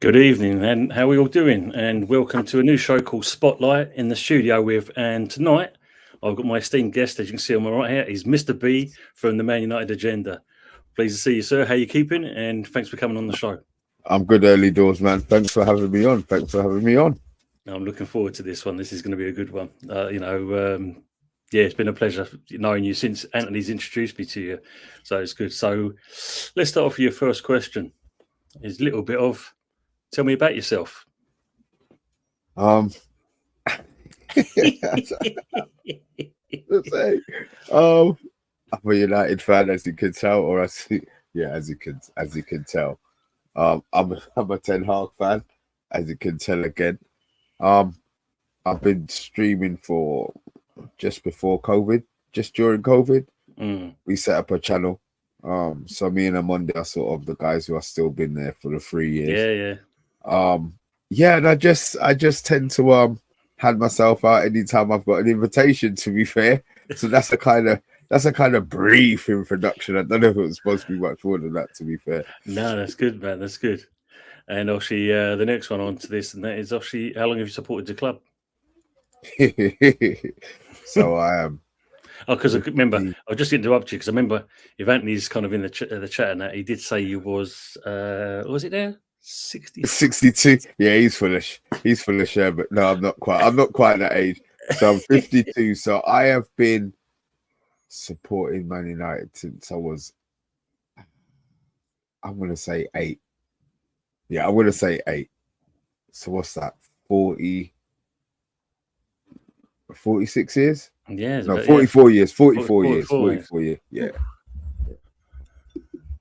Good evening, and how are we all doing? And welcome to a new show called Spotlight in the studio with. And tonight, I've got my esteemed guest, as you can see on my right here, is Mr. B from the Man United Agenda. Pleased to see you, sir. How you keeping? And thanks for coming on the show. I'm good early doors, man. Thanks for having me on. I'm looking forward to this one. This is going to be a good one. Yeah, it's been a pleasure knowing you since Anthony's introduced me to you. So it's good. So let's start off with your first question. It's a little bit of, tell me about yourself. I'm a United fan, as you can tell, or as you can tell. I'm a Ten Hag fan, as you can tell again. I've been streaming for just before COVID, just during COVID. We set up a channel. So me and Amonde are sort of the guys who have still been there for the 3 years. Yeah. And I just tend to hand myself out anytime I've got an invitation, to be fair. So that's a kind of brief introduction. I don't know if it was supposed to be much more than that, to be fair. No, that's good, man. That's good. And obviously, the next one on to this, and that is obviously, how long have you supported the club? So I am. Because I remember, I'll just interrupt you because I remember if Anthony's kind of in the chat and that, he did say you was it there? 62. Yeah, he's foolish. Yeah, but no, I'm not quite that age. So I'm 52. So I have been supporting Man United since I was, I'm going to say 8. Yeah, I'm going to say 8. So what's that? 46 years? Yeah. No, 44 years. 44 years. Yeah.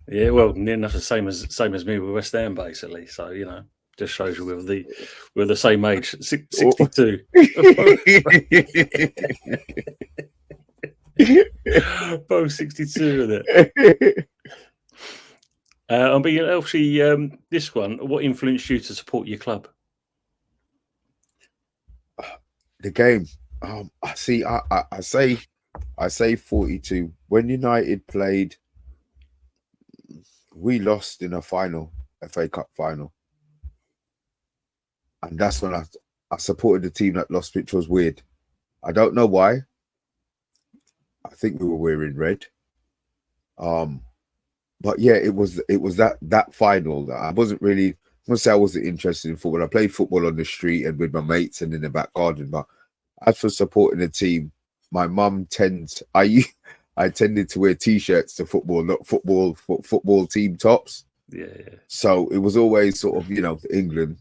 Yeah, well, near enough the same as me with West Ham, basically. So, just shows you we're the same age. 62. Both 62 with it. But obviously, this one, what influenced you to support your club? The game. I say 42. When United played, we lost in a final, FA Cup final. And that's when I supported the team that lost, which was weird. I don't know why. I think we were wearing red. But yeah, it was that final that I wasn't really, I must say I wasn't interested in football. I played football on the street and with my mates and in the back garden. But as for supporting the team, my mum I tended to wear T-shirts to football, not football team tops. Yeah. So it was always sort of, England.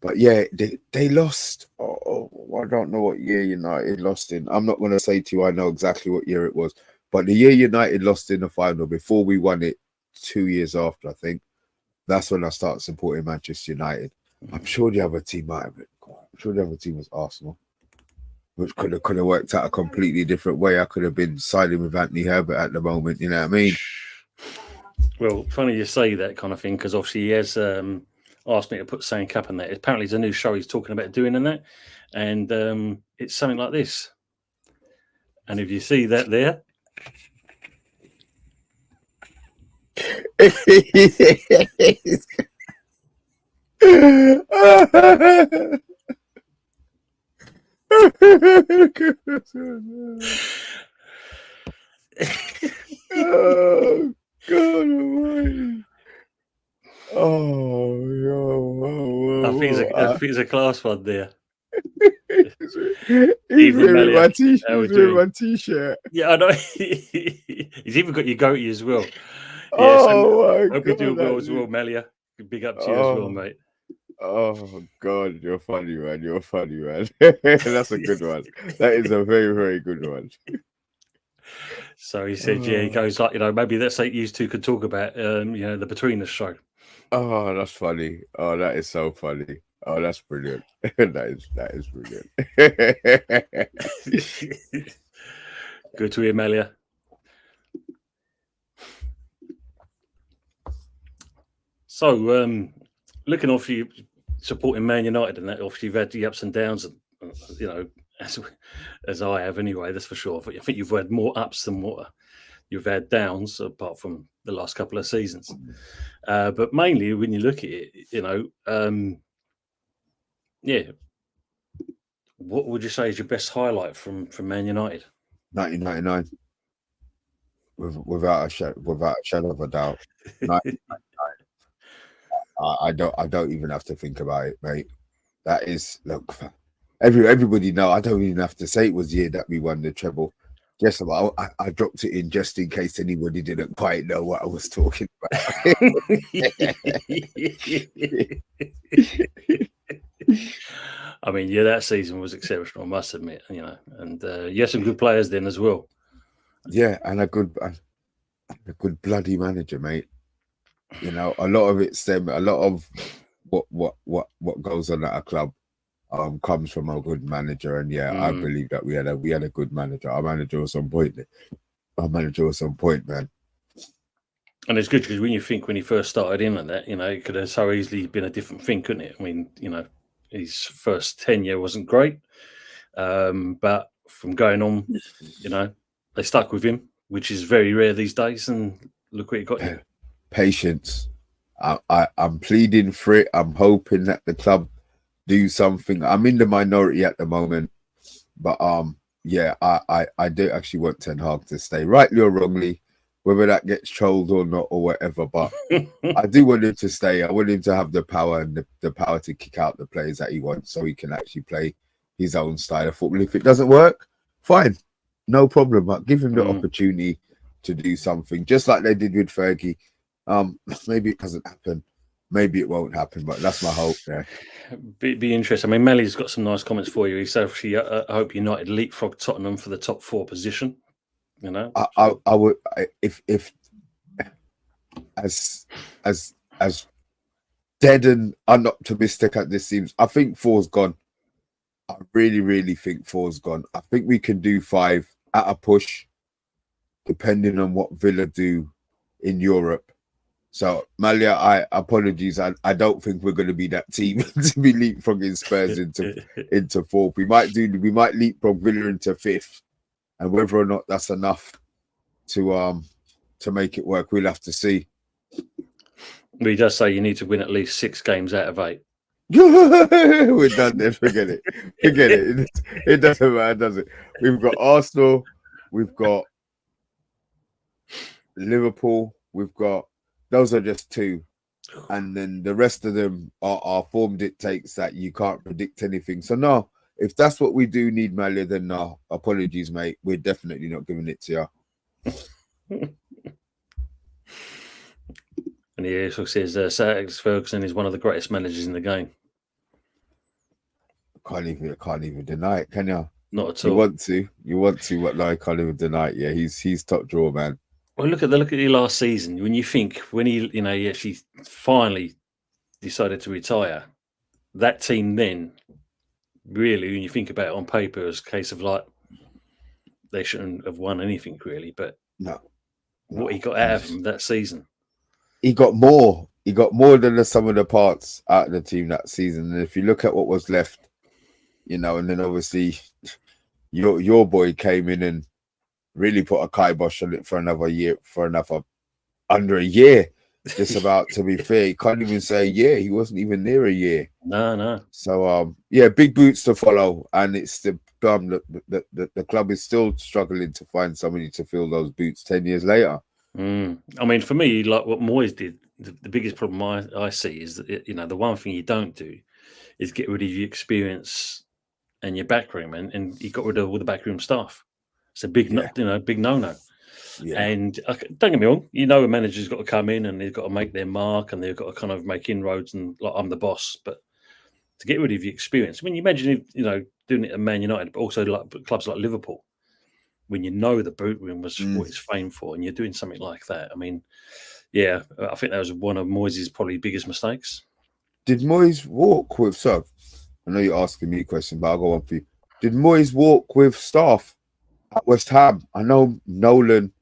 But yeah, they lost. I don't know what year United lost in. I'm not going to say to you I know exactly what year it was. But the year United lost in the final, before we won it 2 years after, I think, that's when I started supporting Manchester United. I'm sure the other team might have been. I'm sure the other team was Arsenal, which could have worked out a completely different way. I could have been siding with Anthony Herbert at the moment. You know what I mean? Well, funny you say that kind of thing, because obviously he has asked me to put Saying Cup in there. Apparently, it's a new show he's talking about doing in that, and it's something like this. And if you see that there. Oh God Almighty! Oh yo! I think it's a class one there. He's wearing my t-shirt. Yeah, I know. He's even got your goatee as well. Yeah, my hope you do well as well, Melia. Big up to you as well, mate. Oh God, you're funny, man. That's a good one. That is a very, very good one. So he said, he goes like, maybe that's like you two could talk about, the Between Us show. Oh, that's funny. Oh, that is so funny. Oh, that's brilliant. that is brilliant. Good to hear, Melia. So, looking obviously supporting Man United, and that obviously you've had the ups and downs, and as I have anyway, that's for sure. But I think you've had more ups than what you've had downs apart from the last couple of seasons. But mainly when you look at it, what would you say is your best highlight from Man United? 1999, without a shadow of a doubt. 1999. I don't even have to think about it, mate. That is, look, everybody know. I don't even have to say it was the year that we won the treble. Just about, I dropped it in just in case anybody didn't quite know what I was talking about. I mean, yeah, that season was exceptional, I must admit. And you had some good players then as well. Yeah, and a good bloody manager, mate. A lot of it's them. A lot of what goes on at a club comes from a good manager, and I believe that we had a good manager. Our manager was on point. Man. And it's good because when he first started in like that, it could have so easily been a different thing, couldn't it? I mean, his first tenure wasn't great, but from going on, they stuck with him, which is very rare these days. And look what he got here. Patience. I'm pleading for it. I'm hoping that the club do something. I'm in the minority at the moment, but I do actually want Ten Hag to stay, rightly or wrongly, whether that gets trolled or not or whatever. But I do want him to stay. I want him to have the power and the power to kick out the players that he wants, so he can actually play his own style of football. If it doesn't work, fine, no problem. But give him the opportunity to do something, just like they did with Fergie. Maybe it doesn't happen. Maybe it won't happen, but that's my hope there. Be interesting. I mean, Melly's got some nice comments for you. He said, I hope United leapfrog Tottenham for the top 4 position. I would, if as dead and unoptimistic as this seems, I think 4's gone. I really, really think 4's gone. I think we can do 5 at a push, depending on what Villa do in League. So, Malia, apologies. I don't think we're going to be that team to be leapfrogging Spurs into 4th. We might leapfrog Villa into 5th, and whether or not that's enough to make it work, we'll have to see. But he does say you need to win at least 6 games out of 8. We're done then. Forget it. It doesn't matter, does it? We've got Arsenal. We've got Liverpool. We've got. Those are just 2. And then the rest of them are form dictates that you can't predict anything. So, no, if that's what we do need, Malia, then no, apologies, mate. We're definitely not giving it to you. And he also says Sir Alex Ferguson is one of the greatest managers in the game. Can't even deny it, can you? Not at all. You want to, but no, I can't even deny it. Yeah, he's top drawer, man. Well, look at the last season. When he actually finally decided to retire, that team then really, when you think about it on paper, it was a case of like they shouldn't have won anything really. But what he got out of him that season, he got more. He got more than the sum of the parts out of the team that season. And if you look at what was left, and then obviously your boy came in and really put a kibosh on it for another year, under a year, just about. To be fair, he can't even say a year. He wasn't even near a year. No. So big boots to follow, and it's the club is still struggling to find somebody to fill those boots 10 years later. I mean, for me, like what Moyes did, the biggest problem I see is that the one thing you don't do is get rid of your experience and your backroom, and he got rid of all the backroom staff. It's a big no-no. Yeah. And don't get me wrong, a manager's got to come in and they've got to make their mark and they've got to kind of make inroads and like I'm the boss. But to get rid of your experience, I mean, you imagine doing it at Man United, but also like clubs like Liverpool, when the boot room was what it's famed for, and you're doing something like that. I mean, yeah, I think that was one of Moyes' probably biggest mistakes. Did Moyes walk with? So I know you're asking me a question, but I'll go on for you. Did Moyes walk with staff at West Ham? I know Nolan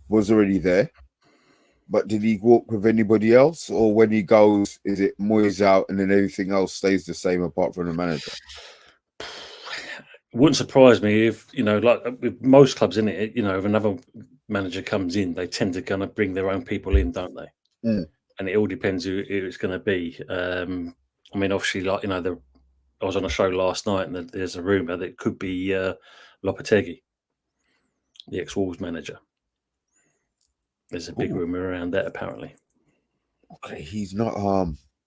was already there, but did he walk with anybody else? Or when he goes, is it Moyes out and then everything else stays the same apart from the manager? Wouldn't surprise me if, like with most clubs in it, if another manager comes in, they tend to kind of bring their own people in, don't they? Mm. And it all depends who it's going to be. I mean, obviously, like I was on a show last night, and there's a rumor that it could be Lopetegui, the ex-Wolves manager. There's a big rumor around that, apparently. Okay, he's not.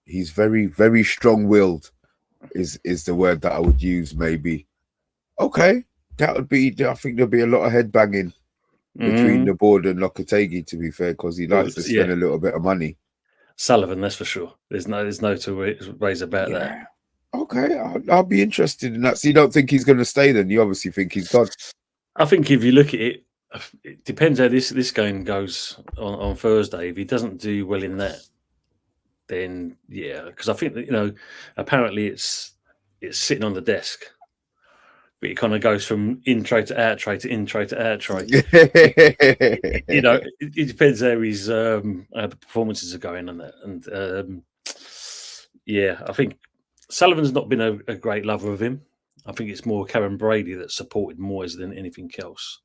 He's very, very strong-willed. Is the word that I would use? Maybe. Okay, that would be. I think there'll be a lot of head banging between the board and Lopetegui, to be fair, because he likes to spend a little bit of money. Sullivan, that's for sure. There's no two ways about that. Okay, I'll be interested in that. So you don't think he's going to stay then? You obviously think he's gone. I think if you look at it, it depends how this game goes on Thursday. If he doesn't do well in that, then yeah, because I think that, apparently it's sitting on the desk, but it kind of goes from in trade to out trade to in trade to out trade. It depends how how the performances are going on that, and I think Sullivan's not been a great lover of him. I think it's more Karen Brady that supported Moyes than anything else.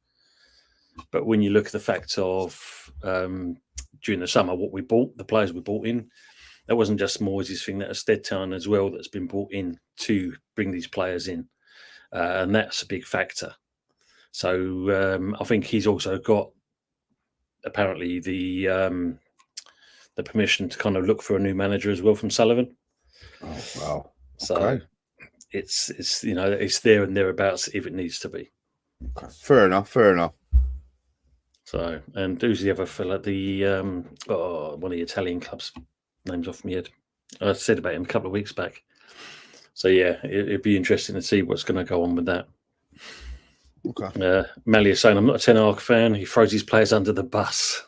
But when you look at the fact of during the summer, what we bought, the players we bought in, that wasn't just Moyes' thing. That was Steadtown as well that's been brought in to bring these players in. And that's a big factor. So I think he's also got apparently the permission to kind of look for a new manager as well from Sullivan. Oh wow! So it's it's there and thereabouts if it needs to be. Okay. Fair enough. So, and who's the other fella? The one of the Italian clubs, name's off my head. I said about him a couple of weeks back. So yeah, it'd be interesting to see what's going to go on with that. Okay. Malia saying, I'm not a Ten Hag fan. He throws his players under the bus.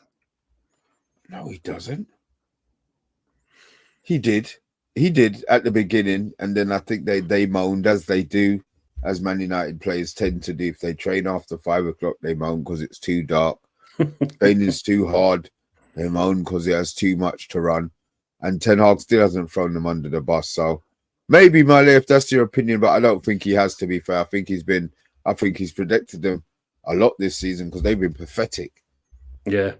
No, he doesn't. He did at the beginning, and then I think they moaned, as they do, as Man United players tend to do. If they train after 5 o'clock, they moan because it's too dark. Training's too hard. They moan because it has too much to run. And Ten Hag still hasn't thrown them under the bus. So maybe, Mali, if that's your opinion, but I don't think he has, to be fair. I think he's protected them a lot this season because they've been pathetic. Yeah,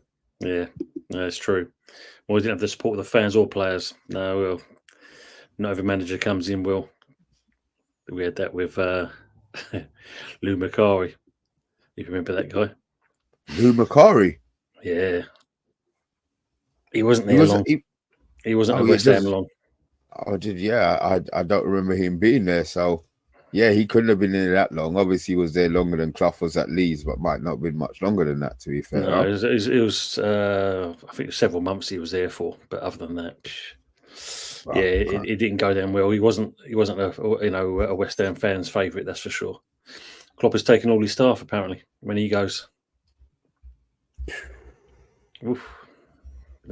that's true. Well, we didn't have the support of the fans or players. No, well, not every manager comes in well. We had that with Lou Macari. You remember that guy? Lou Macari? Yeah. He wasn't there long. He wasn't at West Ham long. Oh, I don't remember him being there. So, yeah, he couldn't have been there that long. Obviously, he was there longer than Clough was at Leeds, but might not have been much longer than that, to be fair. No, it was I think several months he was there for. But other than that, it didn't go down well. He wasn't a West Ham fan's favourite, that's for sure. Klopp has taken all his staff apparently when he goes. Oof.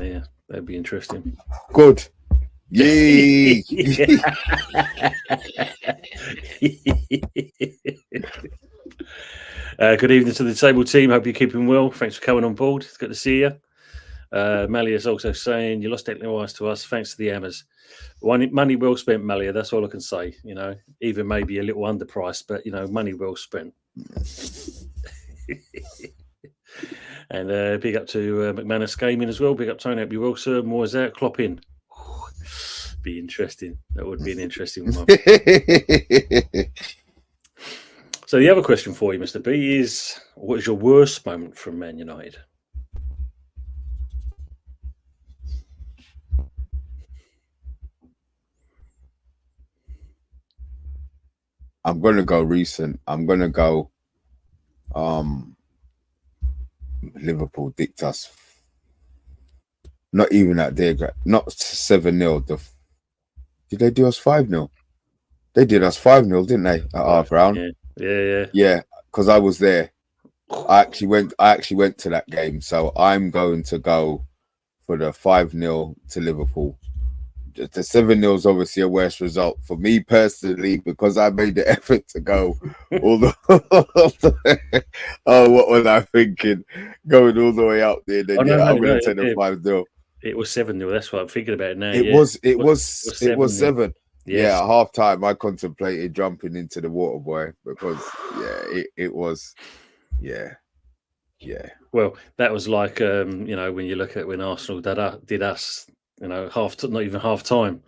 Yeah, that'd be interesting. Good. Yay! Good evening to the table team. Hope you're keeping well. Thanks for coming on board. It's good to see you. Malia is also saying you lost technical wise to us. Thanks to the Hammers. Money well spent, Malia. That's all I can say. Even maybe a little underpriced, but money well spent. And big up to McManus Gaming as well. Big up Tony. Hope you well, sir. More is out. Klopp in. Be interesting. That would be an interesting one. So the other question for you, Mr. B, is what is your worst moment from Man United? I'm going to go recent. I'm going to go Liverpool dicked us. Not even at their not 7-0. Did they do us 5-0? They did us 5-0, didn't they? At our ground. Yeah. Because I was there. I actually went to that game. So I'm going to go for the 5-0 to Liverpool. The 7-0 is obviously a worse result for me personally because I made the effort to go all the oh, what was I thinking? Going all the way out there. Then I'm going to take the 5-0. It was 7-0. That's what I'm thinking about now. It was 7. Yes. Yeah, at half time I contemplated jumping into the water boy because it was Yeah. Well, that was like when you look at when Arsenal did us, not even half time,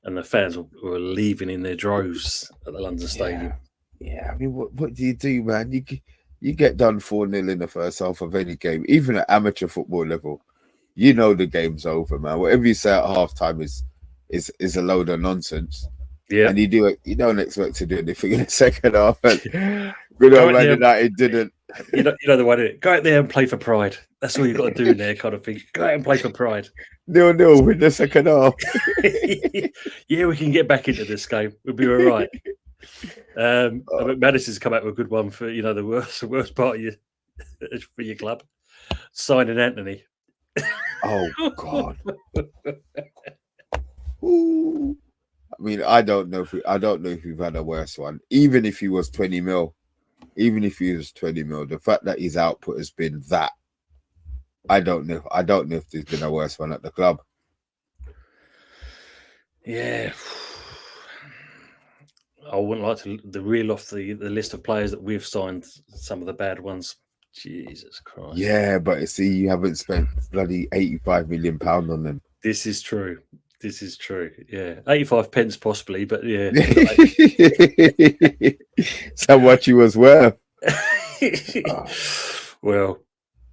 and the fans were leaving in their droves at the London Stadium. Yeah. I mean, what do you do, man? You get done 4-0 in the first half of any game, even at amateur football level. You know the game's over, man. Whatever you say at halftime is a load of nonsense. Yeah, And you don't expect to do anything in the second half. And good old Man United didn't. You know the one. Go out there and play for pride. That's all you've got to do in there, kind of thing. Go out and play for pride. 0-0 in the second half. Yeah, we can get back into this game. We'll be all right. Madison's come out with a good one for the worst part of for your club, signing Anthony. Oh God. Ooh. I mean, I don't know if we've had a worse one. Even if he was 20 mil, the fact that his output has been that, I don't know if there's been a worse one at the club. Yeah. I wouldn't like to reel off the list of players that we've signed, some of the bad ones. Jesus Christ. Yeah, but see, you haven't spent bloody £85 million on them. This is true. Yeah. 85 pence possibly, but yeah. That's how much he was worth. Well,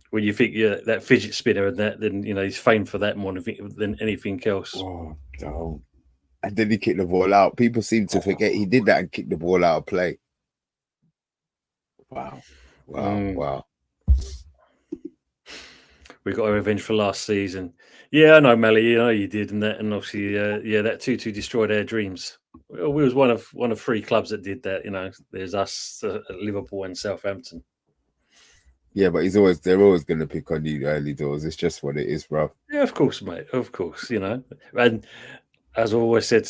when you think that fidget spinner and that, then he's famed for that more than anything else. Oh, don't. And then he kicked the ball out. People seem to forget he did that and kicked the ball out of play. Wow. We got our revenge for last season. Yeah, I know, Melly. You did, and obviously, that 2-2 destroyed our dreams. We was one of 3 clubs that did that. There's us at Liverpool and Southampton. Yeah, but they're always going to pick on you early doors. It's just what it is, bro. Yeah, of course, mate. Of course, and as I always said,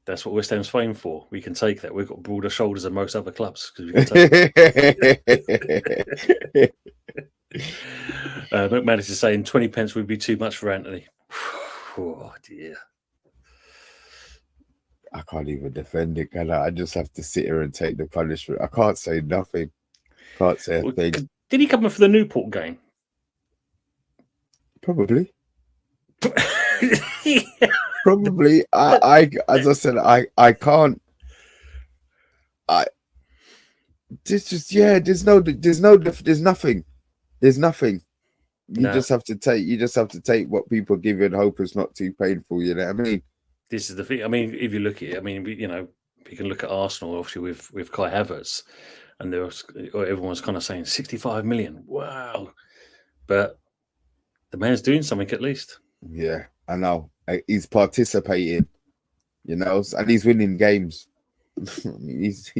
that's what West Ham's famed for. We can take that. We've got broader shoulders than most other clubs because we can take it. McManus is saying 20 pence would be too much for Anthony. Oh dear. I can't even defend it, can I? I just have to sit here and take the punishment. I can't say nothing. Can't say a thing. Did he come in for the Newport game? Probably. Probably. I as I said, I can't. There's nothing. There's nothing. You just have to take what people give you and hope it's not too painful. You know what I mean? This is the thing. I mean, if you look at it, you can look at Arsenal, obviously with Kai Havertz, and everyone's kind of saying 65 million. Wow, but the man's doing something at least. Yeah, I know. He's participating, and he's winning games. I mean, he's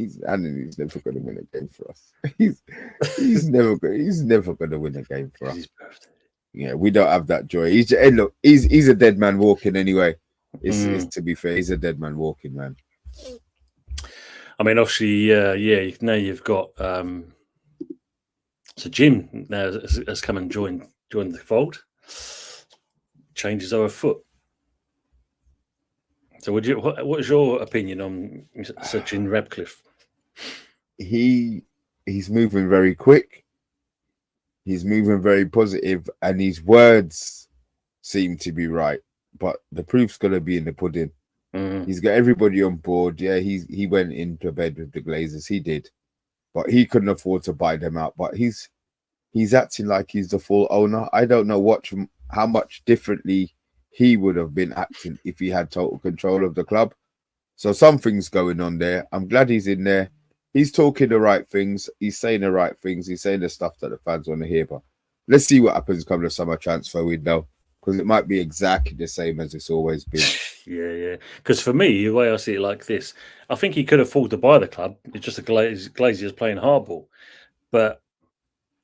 never going to win a game for us. He's never going to win a game for us. Yeah, we don't have that joy. He's a dead man walking anyway. It's to be fair, he's a dead man walking, man. I mean, obviously, now you've got so Jim now has come and joined the fold. Changes our foot. So, what is your opinion on Sir Jim Ratcliffe? He's moving very quick. He's moving very positive, and his words seem to be right. But the proof's gonna be in the pudding. He's got everybody on board. Yeah, he went into bed with the Glazers. He did, but he couldn't afford to buy them out. But he's acting like he's the full owner. I don't know how much differently he would have been acting if he had total control of the club. So something's going on there. I'm glad he's in there. He's talking the right things. He's saying the right things. He's saying the stuff that the fans want to hear. But let's see what happens come the summer transfer window, because it might be exactly the same as it's always been. Yeah. Because for me, the way I see it like this, I think he could afford to buy the club. It's just Glazers playing hardball. But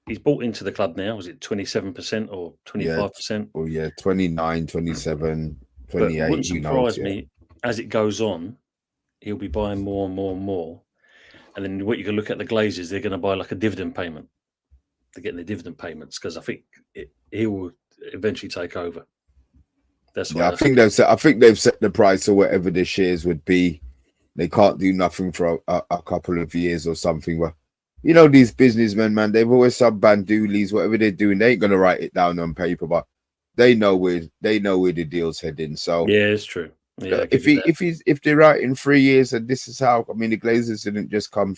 he's bought into the club now. Was it 27% or 25%? Oh, yeah, 29, 27, 28. But it wouldn't surprise me, as it goes on, he'll be buying more and more and more. And then what you can look at the Glazers, they're going to buy like a dividend payment. They're getting the dividend payments because I think he will eventually take over. That's what I think they've set the price or whatever the shares would be. They can't do nothing for a couple of years or something. But you know, these businessmen, man, they've always some bandoolies, whatever they're doing, they ain't gonna write it down on paper, but they know where the deal's heading. So Yeah, it's true. Yeah, I give you that. if they're right in 3 years, and this is how, I mean, the Glazers didn't just come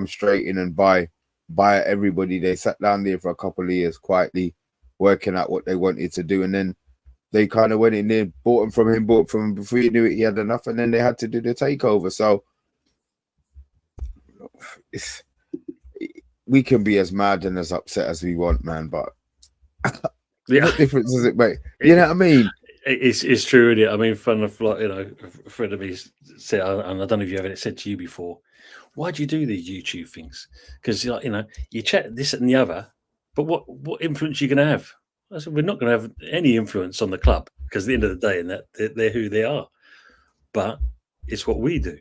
straight in and buy everybody. They sat down there for a couple of years quietly working out what they wanted to do, and then they kind of went in there, bought from him. Before you knew it, he had enough, and then they had to do the takeover. So we can be as mad and as upset as we want, man, but what difference does it make? You know what I mean? It's true, isn't it? I mean, fun of, like, you know, a friend of me said, and I don't know if you ever said to you before, why do you do these YouTube things? Because, you know, you chat this and the other, but what influence are you going to have? I said, we're not going to have any influence on the club, because at the end of the day, and that they're who they are. But it's what we do.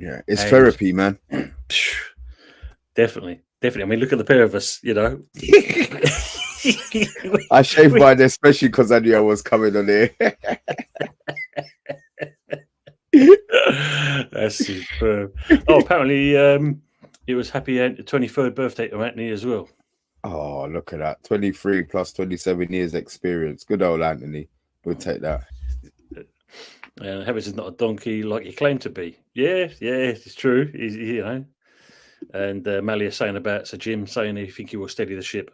Yeah, it's therapy, man. Definitely. I mean, look at the pair of us, you know. I shaved mine especially because I knew I was coming on here. That's superb. Oh, apparently it was happy 23rd birthday to Anthony as well. Oh, look at that. 23 plus 27 years experience. Good old Anthony. We'll take that. Heavens is not a donkey like you claim to be. Yeah, it's true. You know. And Malia saying about Sir Jim saying he think he will steady the ship.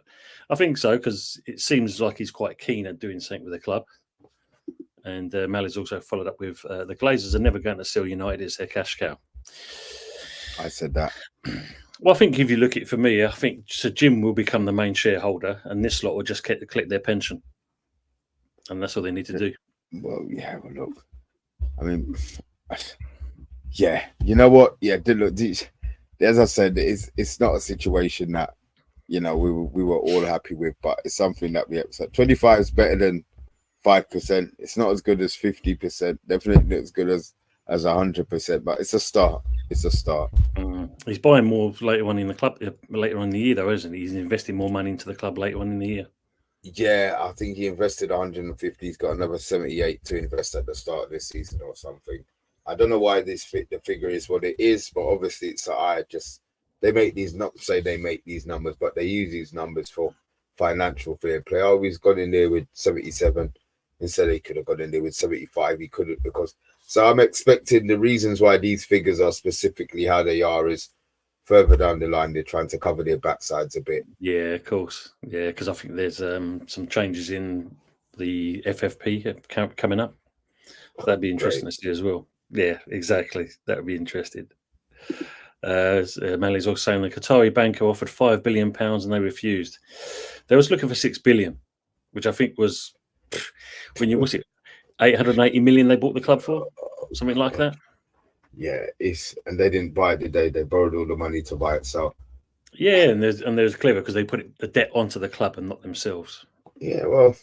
I think so, because it seems like he's quite keen at doing something with the club. And Malia's also followed up with the Glazers are never going to sell United as their cash cow. I said that. Well, I think if you look at it for me, I think Sir Jim will become the main shareholder, and this lot will just collect their pension, and that's all they need to do. Well, yeah. Well, look. I mean, yeah. You know what? Yeah. Look, as I said, it's not a situation that, you know, we were all happy with, but it's something that we accept. 25 is better than 5%. It's not as good as 50%. Definitely as good as 100%. But it's a start. It's a start. He's buying more later on in the club, later on in the year, though, isn't he? He's investing more money into the club later on in the year. Yeah, I think he invested 150. He's got another 78 to invest at the start of this season or something. I don't know why the figure is what it is, but obviously it's they make these, not say they make these numbers, but they use these numbers for financial fair play. I always got in there with 77 instead. He could have got in there with 75. He couldn't, because so I'm expecting the reasons why these figures are specifically how they are is further down the line they're trying to cover their backsides a bit. Yeah, of course. Yeah, because I think there's some changes in the FFP coming up. So that'd be interesting to see as well. Yeah, exactly. That would be interesting. Manley's also saying the Qatari banker offered £5 billion and they refused. They was looking for £6 billion, which I think was what's it, 880 million they bought the club for, something like that. Yeah, and they didn't buy it, did they? They borrowed all the money to buy it. So yeah, and there's clever because they put the debt onto the club and not themselves. Yeah, well,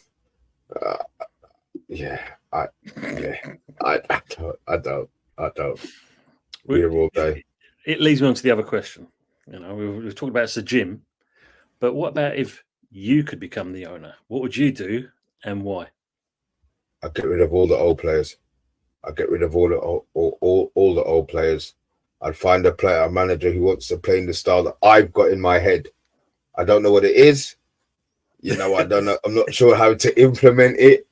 I don't. We're all day. It leads me on to the other question. You know, we've talked about Sir Jim, but what about if you could become the owner? What would you do and why? I'd get rid of all the old players. I'd get rid of all the old players. I'd find a manager who wants to play in the style that I've got in my head. I don't know what it is. You know, I don't know. I'm not sure how to implement it,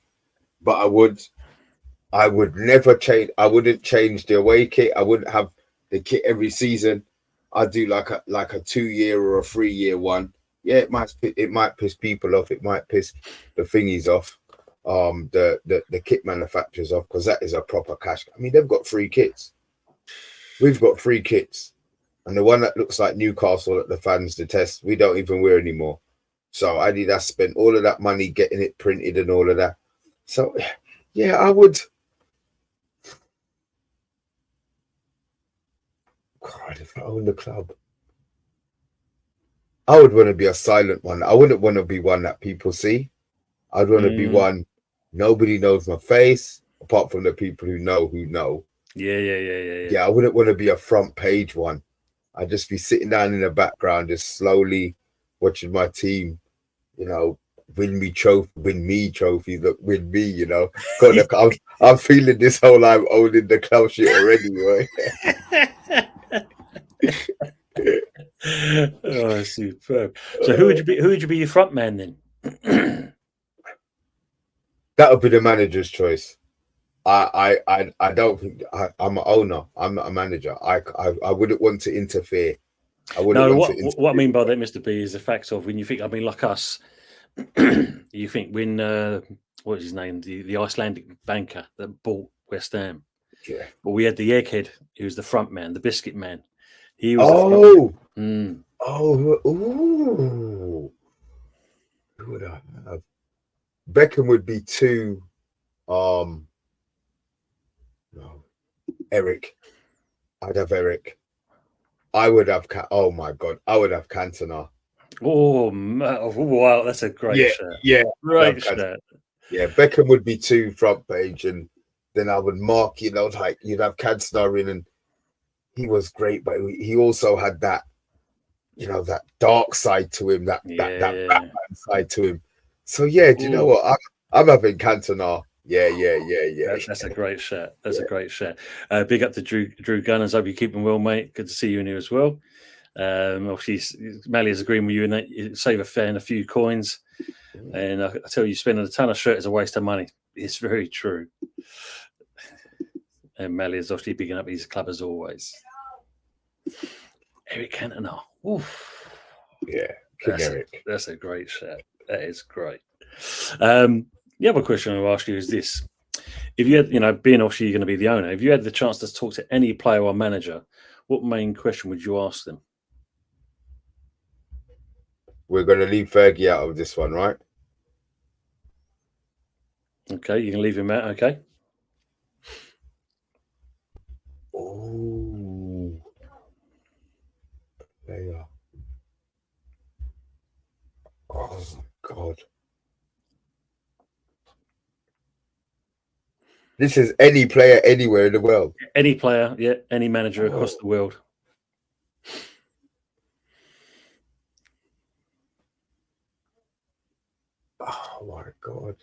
but I would never change. I wouldn't change the away kit. I wouldn't have the kit every season. I'd do like a 2-year or a 3-year one. Yeah, it might piss people off. It might piss the thingies off. The kit manufacturers off, because that is a proper cash. I mean, they've got 3 kits. We've got 3 kits, and the one that looks like Newcastle that the fans detest, we don't even wear anymore. So Adidas spent all of that money getting it printed and all of that. So yeah, I would. God, if I owned the club, I would want to be a silent one. I wouldn't want to be one that people see. I'd want to be one nobody knows my face apart from the people who know. Yeah, I wouldn't want to be a front page one. I'd just be sitting down in the background, just slowly watching my team, you know, win me trophies, look, win me, you know. God, I'm feeling this whole I'm owning the club shit already, right? Oh, superb. So who would you be? Who would you be your front man then? That would be the manager's choice. I don't think I'm an owner. I'm not a manager. I wouldn't want to interfere. I wouldn't No, want to what I interfere. mean by that, Mr. B, is the fact of when you think. I mean, like us, you think when what is his name, the Icelandic banker that bought West Ham, Yeah. but we had the egghead who was the front man, the biscuit man. He was the front Oh, man. oh, ooh. Who would I have? Beckham would be two. No, Eric. I'd have Eric. I would have. Oh my God, I would have Cantona. Oh, wow, that's a great Yeah, shirt. yeah, Great shirt. yeah. Beckham would be two front page, and then I would mark. Like you'd have Cantona in, and he was great, but he also had that, that dark side to him, that Batman side to him. So yeah, do you know what? I'm having Cantona. Yeah. That's a great shirt. That's a great shirt. Big up to Drew Gunners. Hope you're keeping well, mate. Good to see you in here as well. Obviously, Mally is agreeing with you in that you save a fan a few coins. And I tell you, spending a ton of shirt is a waste of money. It's very true. And Mally is obviously picking up his club as always. Eric Cantona. Oof. Yeah, Eric. That's a great shirt. That is great. The other question I'll ask you is this. If you had, being obviously you're going to be the owner, if you had the chance to talk to any player or manager, what main question would you ask them? We're going to leave Fergie out of this one, right? Okay, you can leave him out, okay? Oh, player. Oh, my God. This is any player anywhere in the world. Any player, yeah, any manager across the world. Oh, my God.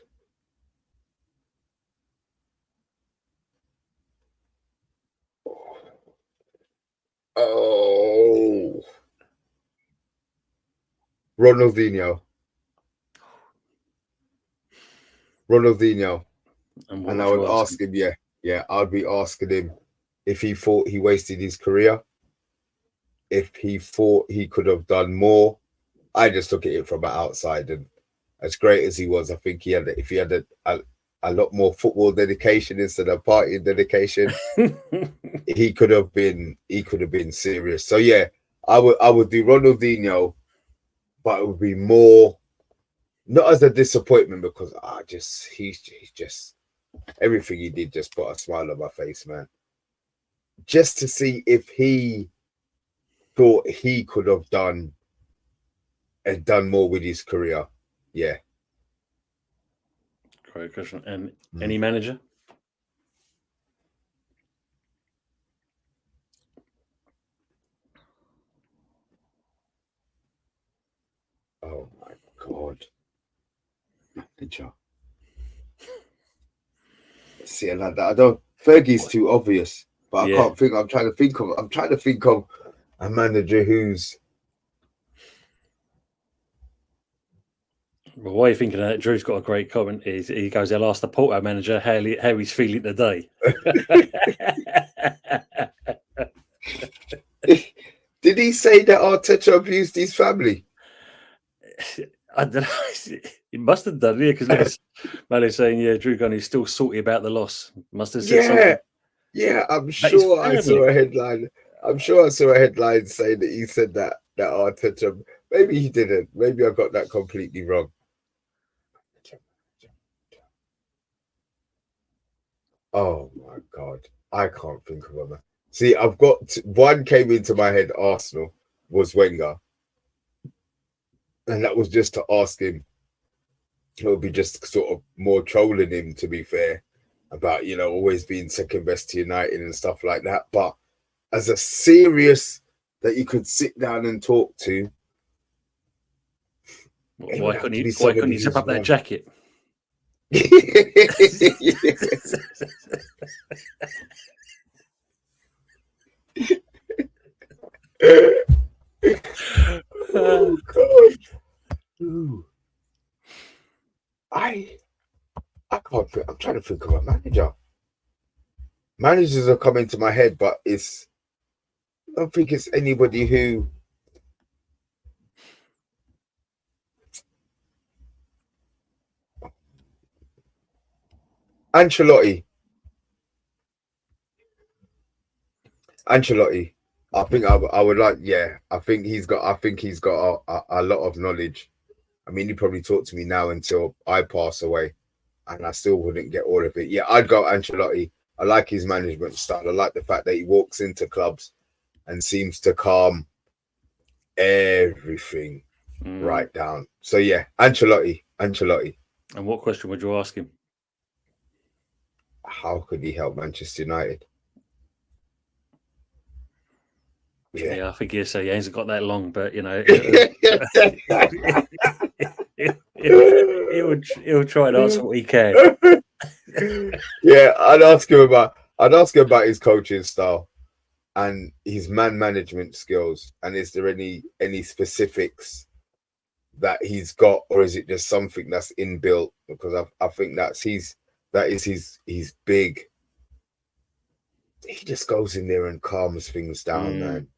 Oh. Ronaldinho. And I would ask him, I'd be asking him if he thought he wasted his career, if he thought he could have done more. I just look at it from outside, and as great as he was, I think if he had a lot more football dedication instead of party dedication, he could have been serious. So yeah, I would do Ronaldinho, but it would be more not as a disappointment because he's just everything he did just put a smile on my face, man. Just to see if he thought he could have done more with his career. Yeah. Great question. And any manager? Oh my God. Manager. See it like that. I don't. Fergie's too obvious, but I can't think. I'm trying to think of a manager who's. Well, why are you thinking of that? Drew's got a great comment. He goes, "I'll ask the Porto manager how he's feeling today." Did he say that Arteta abused his family? I don't know. He must have done, yeah, because Mally's saying, Drew Gunn is still salty about the loss. Must have said something. Yeah, I'm sure I saw a headline. I'm sure I saw a headline saying that he said that Arteta. Maybe he didn't. Maybe I got that completely wrong. Oh my God, I can't think of one. See, I've got one came into my head. Arsenal was Wenger. And that was just to ask him. It would be just sort of more trolling him, to be fair, about, always being second best to United and stuff like that. But as a serious that you could sit down and talk to. Why couldn't he zip up that jacket? Oh God. Ooh. I can't think. I'm trying to think of a manager. Managers are coming to my head, but I don't think it's anybody who. Ancelotti. I think I would like. Yeah, I think he's got a lot of knowledge. I mean, he probably talked to me now until I pass away, and I still wouldn't get all of it. Yeah, I'd go Ancelotti. I like his management style. I like the fact that he walks into clubs and seems to calm everything right down. So yeah, Ancelotti. And what question would you ask him? How could he help Manchester United? Yeah, I think he hasn't got that long, but you know, he'll try and answer what he can. Yeah, I'd ask him about his coaching style and his man management skills, and is there any specifics that he's got, or is it just something that's inbuilt? Because I think that is his big. He just goes in there and calms things down, man.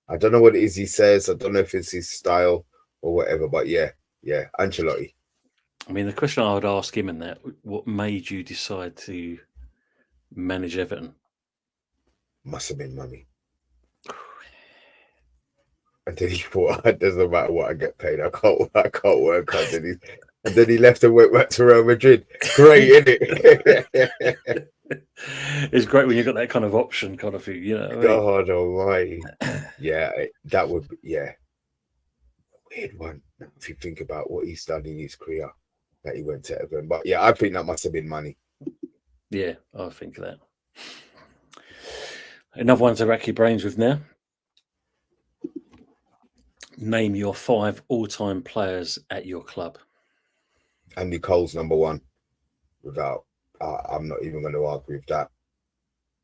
I don't know what it is he says. I don't know if it's his style or whatever, but yeah, Ancelotti. I mean, the question I would ask him in that: what made you decide to manage Everton? Must have been money. And then he thought, it doesn't matter what I get paid, I can't work. And then he left and went back to Real Madrid. Great, isn't it? It's great when you've got that kind of option, kind of thing, you know. God almighty. Yeah, that would be, weird one. If you think about what he's done in his career, that he went to Everton. But yeah, I think that must have been money. Yeah, I think that. Another one to rack your brains with now. Name your 5 all-time players at your club. Andy Cole's number 1. Without, I'm not even going to argue with that.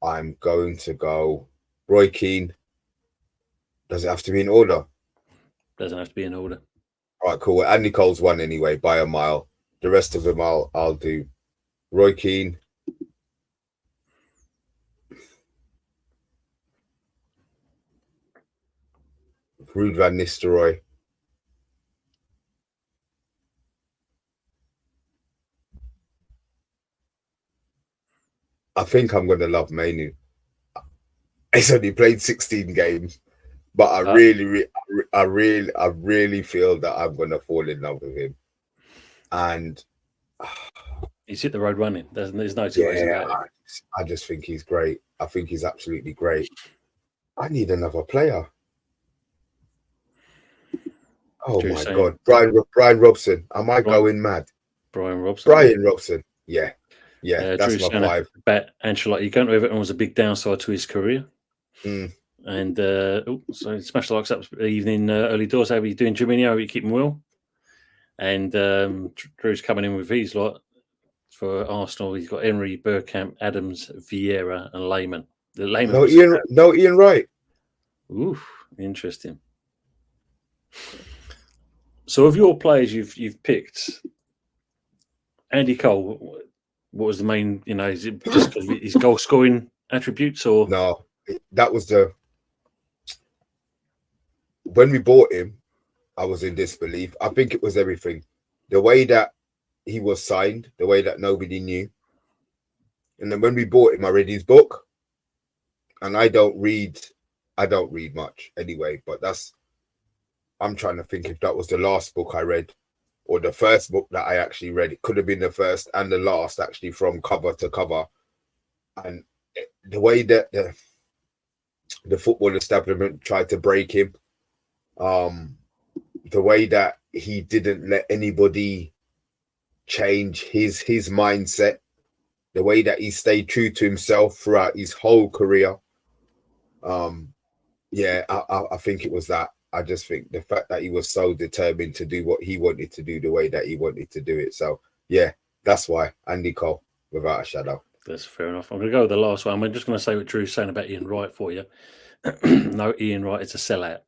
I'm going to go Roy Keane. Does it have to be in order? Doesn't have to be in order. All right, cool. Well, Andy Cole's 1 anyway, by a mile. The rest of them I'll do. Roy Keane. Ruud van Nistelrooy. I think I'm going to love Mainu. He's only played 16 games, but I really feel that I'm going to fall in love with him. And he's hit the road running. There's no two ways about it. I just think he's great. I think he's absolutely great. I need another player. Oh my God, Brian Robson. Am I going mad? Brian Robson. Brian Robson. Yeah, that's my 5. But Ancelotti going to Everton was a big downside to his career. And so smash the likes up evening, early doors. How are you doing, Jiminho? Are you keeping well? And Drew's coming in with his lot for Arsenal. He's got Henry, Bergkamp, Adams, Vieira, and Lehmann. No Ian Wright. Oof, interesting. So, of your players you've picked, Andy Cole, what was the main? You know, is it just because his goal scoring attributes, or no? That was when we bought him, I was in disbelief. I think it was everything, the way that he was signed, the way that nobody knew, and then when we bought him, I read his book, and I don't read much anyway. But I'm trying to think if that was the last book I read or the first book that I actually read. It could have been the first and the last, actually, from cover to cover. And the way that the football establishment tried to break him, the way that he didn't let anybody change his mindset, the way that he stayed true to himself throughout his whole career. I think it was that. I just think the fact that he was so determined to do what he wanted to do the way that he wanted to do it. So, yeah, that's why Andy Cole, without a shadow. That's fair enough. I'm going to go with the last one. I'm just going to say what Drew's saying about Ian Wright for you. No, Ian Wright is a sellout.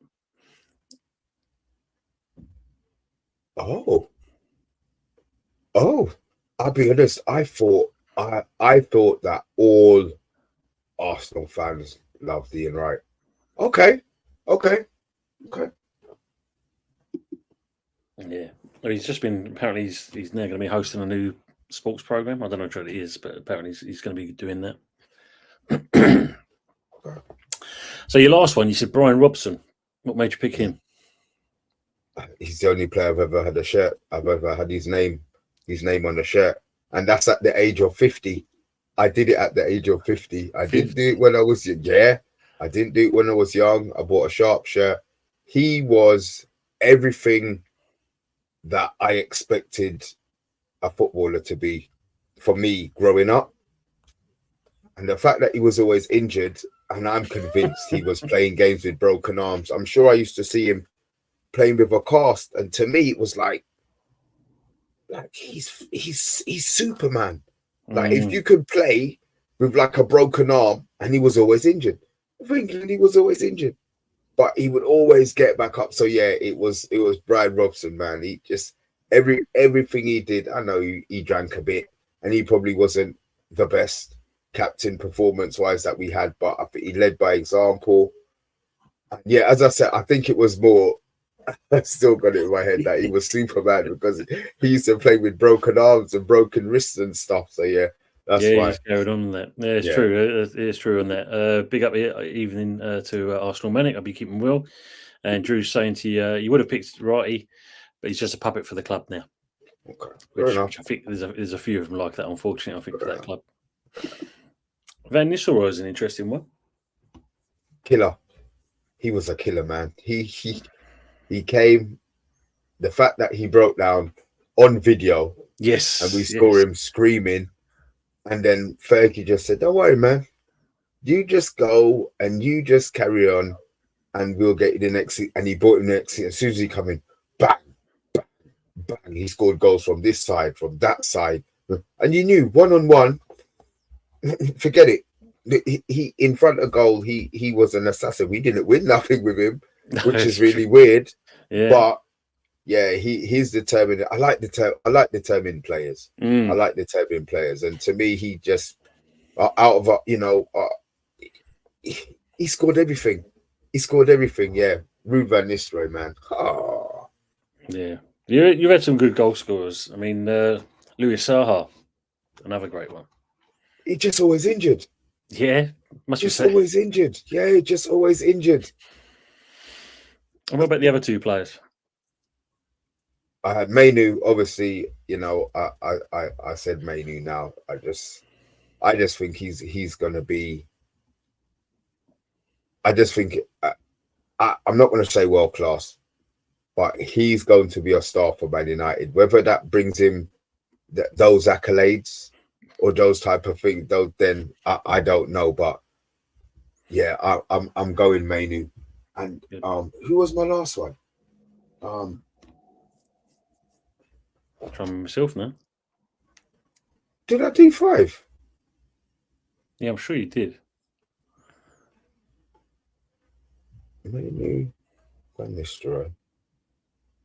Oh, oh. I'll be honest. I thought that all Arsenal fans loved Ian Wright. Okay, okay, okay. Yeah. Well, he's just been apparently he's now going to be hosting a new sports program. I don't know what it is, but apparently he's going to be doing that. So your last one, you said Brian Robson. What made you pick him? He's the only player I've ever had a shirt. I've ever had his name on the shirt, and that's at the age of 50. I did it at the age of 50. I didn't do it when I was I didn't do it when I was young. I bought a Sharp shirt. He was everything that I expected a footballer to be for me growing up. And the fact that he was always injured, and I'm convinced he was playing games with broken arms. I'm sure I used to see him playing with a cast, and to me it was like he's Superman. Like if you could play with like a broken arm, and he was always injured. For England, he was always injured, but he would always get back up. So yeah, it was Brian Robson, man. He just everything he did. I know he drank a bit, and he probably wasn't the best captain performance wise that we had, but I think he led by example. Yeah, as I said, I think it was more. I still got it in my head that he was Superman because he used to play with broken arms and broken wrists and stuff. So yeah, that's why. He's carried on that. Yeah, it's true. It's true on that. Big up evening to Arsenal Manic. I'll be keeping well. And Drew's saying to you, you would have picked Righty, but he's just a puppet for the club now. Okay, which I think there's a few of them like that. Unfortunately, I think for that club. Van Nistelrooy is an interesting one. Killer. He was a killer, man. He came. The fact that he broke down on video, yes, and we saw him screaming, and then Fergie just said, "Don't worry, man. You just go and you just carry on, and we'll get you the next seat." And he brought him the next seat. As soon as he come in, bang, bang, bang. He scored goals from this side, from that side, and you knew 1-on-1. Forget it. He in front of goal. He was an assassin. We didn't win nothing with him, which is really weird. Yeah. But yeah, he's determined. I like determined players. I like determined players, and to me, he just out of he scored everything. He scored everything. Yeah, Ruud van Nistelrooy, man. Oh. Yeah, you've had some good goal scorers. I mean, Louis Saha, another great one. He just always injured. Yeah, always injured. Yeah, just always injured. And what about the other two players? I had Mainu. Obviously, I said Mainu. Now I just think he's gonna be. I just think I'm not going to say world class, but he's going to be a star for Man United. Whether that brings him those accolades or those type of things, then I don't know. But yeah, I'm going Mainu. And who was my last one? I'm trying to remember myself now. Did I do 5? Yeah, I'm sure you did. Mainu, Van Nistelrooy,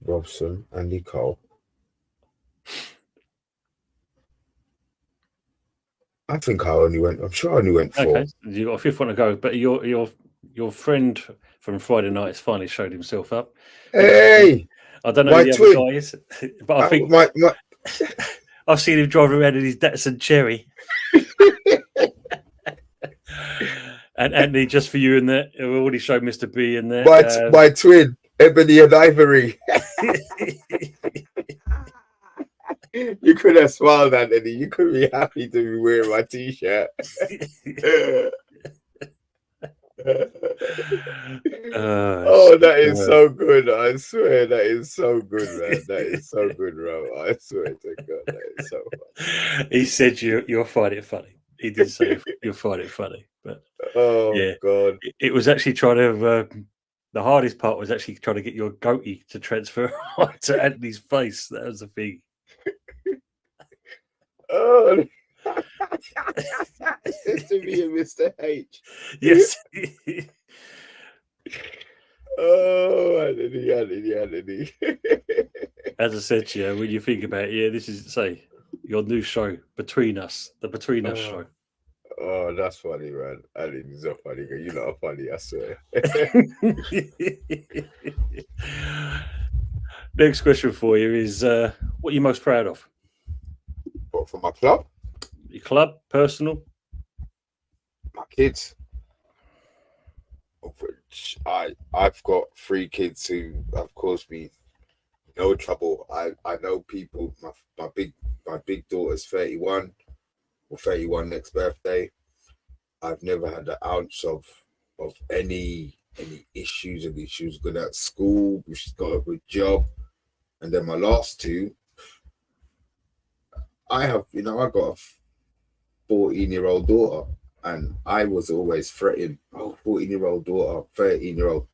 Robson, Andy Cole. I think I'm sure I only went 4. Okay, you got a 5th one to go, but your friend from Friday night has finally showed himself up. Hey, I don't know who the other guy is, but I think I've seen him driving around in his Datsun Cherry. And Anthony, just for you in there, we already showed Mr. B in there. My twin, Ebony and Ivory. You could have smiled, Anthony. You could be happy to be wearing my t-shirt. That is so good. I swear that is so good, man. That is so good, bro. I swear to God, that is so funny. He said you'll find it funny. He did say you'll find it funny. But God. It was actually trying to the hardest part was actually trying to get your goatee to transfer onto Anthony's face. That was the thing. Oh, it's to me and Mr. H. Yes. Oh, Anthony. as I said to you, when you think about it, yeah, this is your new show, Between Us, the Between Us show. Oh, that's funny, man. I think it's so funny. You lot are funny, I swear. Next question for you is what are you most proud of? But for my club, Your club, personal? my kids. Of which I've got 3 kids who have caused me no trouble. I know people. My big daughter's 31 or 31 next birthday. I've never had an ounce of any issues. And she was good at school. She's got a good job. And then my last 2, I got a 14-year-old daughter, and I was always threatened. Oh, 14-year-old daughter, 13-year-old.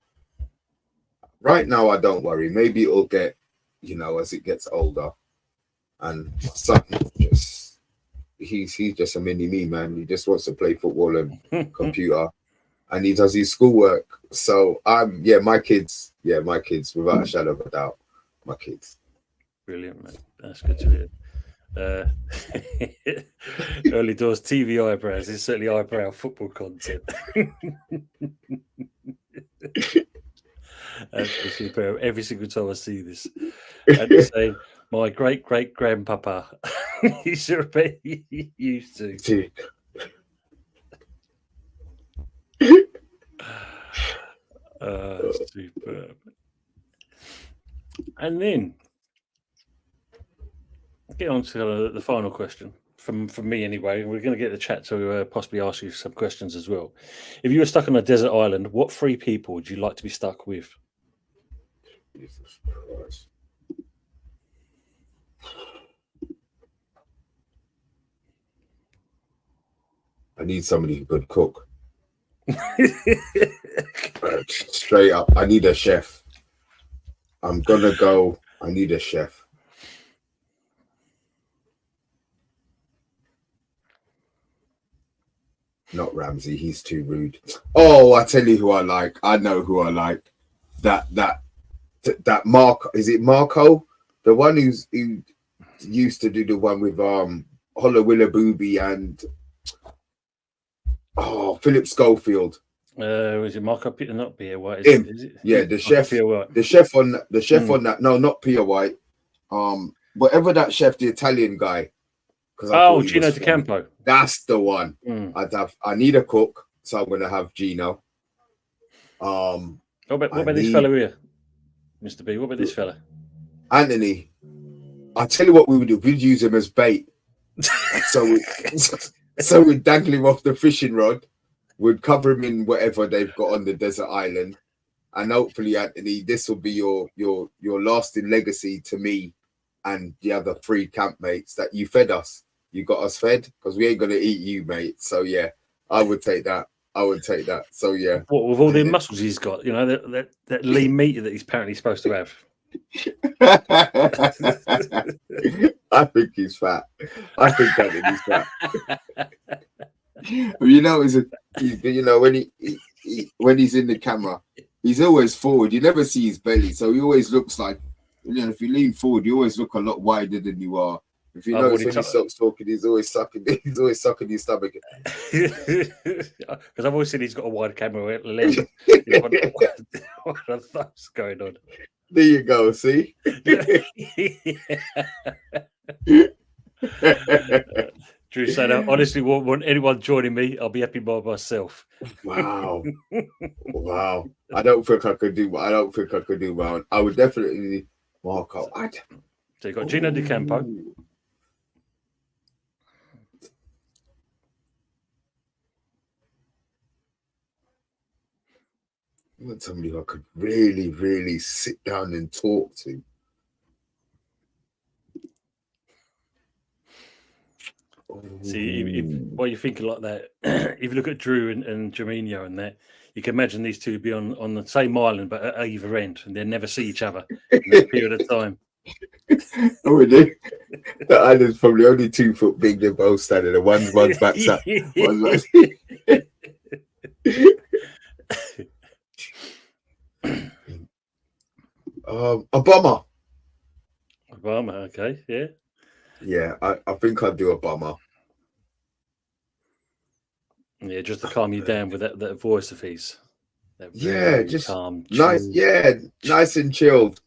Right now, I don't worry. Maybe it'll get, as it gets older. And my son he's just a mini me, man. He just wants to play football and computer, and he does his schoolwork. So my kids, without a shadow of a doubt, my kids. Brilliant, man. That's good to hear. Early doors TV eyebrows is certainly eyebrow football content. That's superb. Every single time I see this, and they say, "My great grandpapa," he should have been used to. Superb. And then get on to the final question from me anyway. We're going to get the chat to possibly ask you some questions as well. If you were stuck on a desert island, what 3 people would you like to be stuck with? Jesus Christ. I need somebody who could cook. Straight up, I need a chef. I'm gonna go. I need a chef. Not Ramsay. He's too rude. Oh, I tell you who I like. I know who I like. That Mark. Is it Marco? The one who used to do the one with Hollowilla Booby and Philip Schofield. Was it Marco Peter? Not Peter White. Is it? Yeah, the chef. The chef on that. No, not Peter White. Whatever that chef, the Italian guy. Gino D'Acampo. That's the one. I need a cook, so I'm gonna have Gino. What about this fella here, Mr. B? What about this fella? Anthony. I tell you what we would do. We'd use him as bait. So we'd dangle him off the fishing rod. We'd cover him in whatever they've got on the desert island, and hopefully, Anthony, this will be your lasting legacy to me and the other 3 campmates that you fed us. You got us fed, because we ain't gonna eat you, mate. So yeah, I would take that. So yeah. What, with all the muscles he's got, that lean meat that he's apparently supposed to have. I think he's fat. I think Anthony's fat. When he's in the camera, he's always forward. You never see his belly, so he always looks like, if you lean forward, you always look a lot wider than you are. If you notice when he stops talking, he's always sucking his stomach. Because I've always seen he's got a wide camera lens. What are those going on? There you go. See. Drew said, honestly, won't want anyone joining me. I'll be happy by myself. Wow. I don't think I could do well. I would definitely Marco. So you got Gino D'Acampo. I want somebody who I could really, really sit down and talk to. See, while you're thinking like that, if you look at Drew and Germinho and that, you can imagine these two be on the same island, but at either end, and they never see each other in that period of time. Oh, really? The island's probably only 2 foot big. They're both standing. And one's back's up. Obama. Obama. Okay, yeah. Yeah, I think I'd do Obama. Yeah, just to calm you down with that voice of his. That Yeah, very just calm, nice. chilled. Yeah, nice and chilled.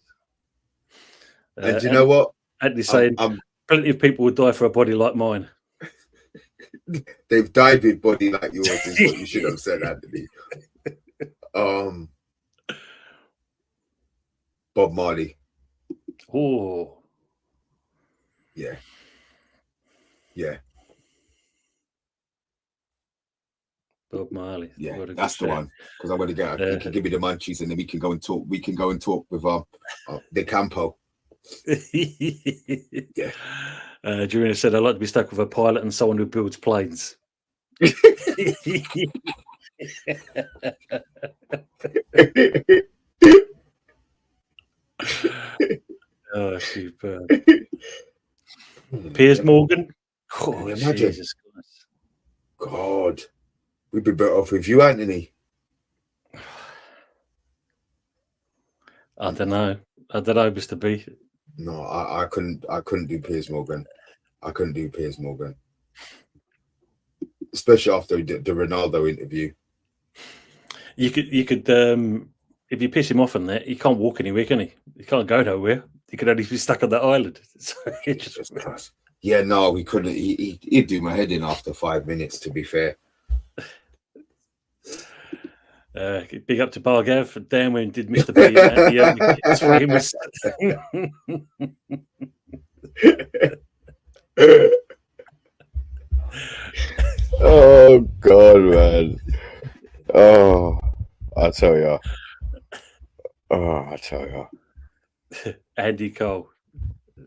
And you know what? Anthony saying, plenty of people would die for a body like mine. They've died with body like yours, is what you should have said, Anthony. Bob Marley. Oh, Yeah. Yeah. Bob Marley. Yeah, that's the one. Because I'm going to get. He can give me the munchies, and then we can go and talk. We can go and talk with De Campo. Yeah. Jurina said, "I'd like to be stuck with a pilot and someone who builds planes." Oh, superb. Piers Morgan. Oh, imagine. Jesus Christ. God, we'd be better off with you, Anthony. I don't know, Mr. B. No, I couldn't do Piers Morgan. I couldn't do Piers Morgan, especially after the Ronaldo interview. You could, if you piss him off on that, he can't walk anywhere, can he? He can't go nowhere. He could only be stuck on that island. So yeah, no, we couldn't. He'd do my head in after 5 minutes. To be fair. Big up to Bargav. Down when did Mr. B the famous. Oh God, man. Oh, I tell you. Andy Cole.